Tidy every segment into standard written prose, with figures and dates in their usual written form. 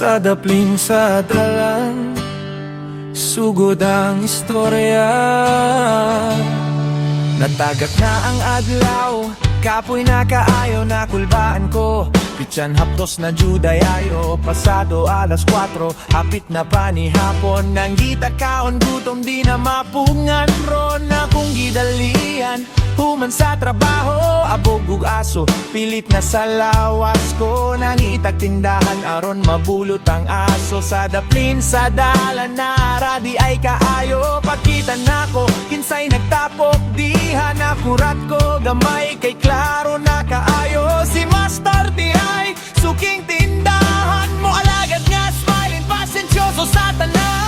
Sa daplin sa dalan, sugod ang istorya. Natagak na ang adlaw, kapoy na kaayo na kulbaan ko. Pitsan hapdos na judayayo, pasado alas 4, hapit na panihapon. Nang gita kaon gutom di na mapungan ron akong gidalian. Human sa trabaho, abog ug aso, pilit na sa lawas ko. Nangitag tindahan aron mabulot ang aso. Sa daplin sa dalan na radi ay kaayo. Pakita nako, kinsay nagtapok, diha na kurat ko. Gamay kay klaro na kaayo. Si Master di ay suking tindahan mo. Alagad nga smiling, pasensyoso sa tanan.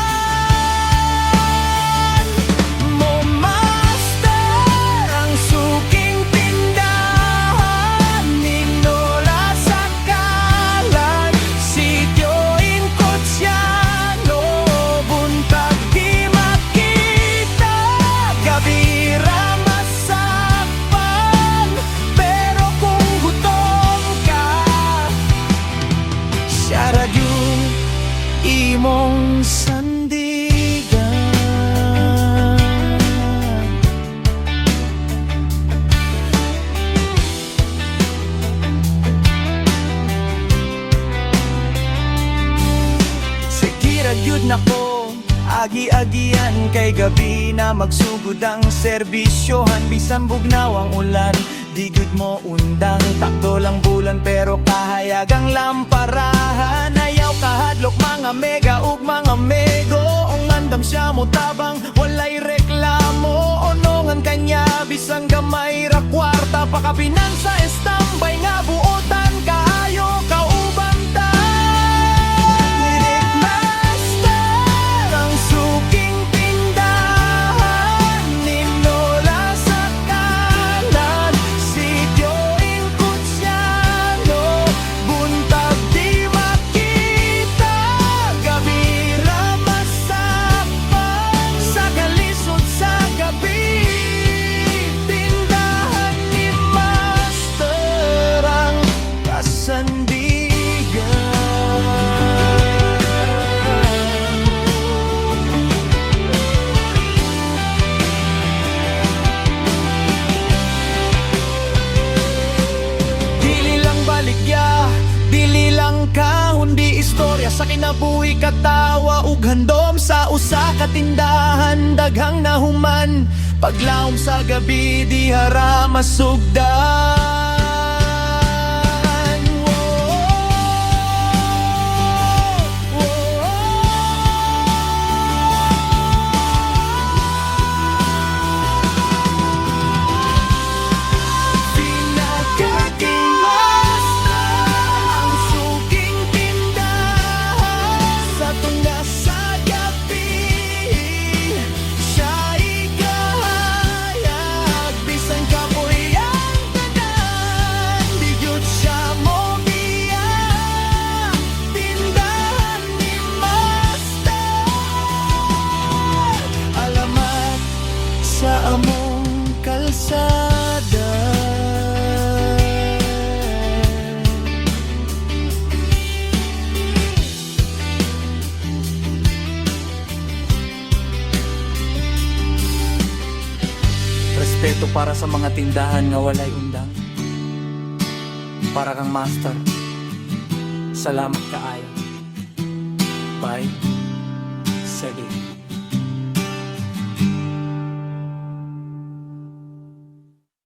Imong sandigan, sige ragyod nako, agi-agian kay gabi na magsugod ang serbisyohan. Bisan bugnaw ang ulan, di gud mo undang. Takto lang bulan pero kahayagang lamparahan. Ayaw kahadlok mga mega ug mga mego. Ang andam siya mo tabang, walay reklamo. Onongan kanya bisang gamay ra kwarta. Pakapinansa estambay nga buotan kaayo kauban ta. Direct Master ang suking tindahan. Ninola sa kanan, sitio Inkutsiano. Buntag di makita, gabi ra masakpan. Sa kalisod sa gabi, tindahan ni Master ang kasandigan. Dili lang baligya, dili lang kahon, di istorya sa kinabuhi, katawa ug handom sa usa ka tindahan. Daghang nahuman, paglawom sa gabi, di hara masugdan. Pinagkaking Master ang suking tindahan. Sa tunga sa gabi, siya'y kahayag. Bisan kapoy ang tanan, di yun siya mo biyak. Tindahan ni Master, alamat sa among kalsada. Respeto para sa mga tindahan nga walay undang. Para kang Master, salamat kaayo. Bye. Sige.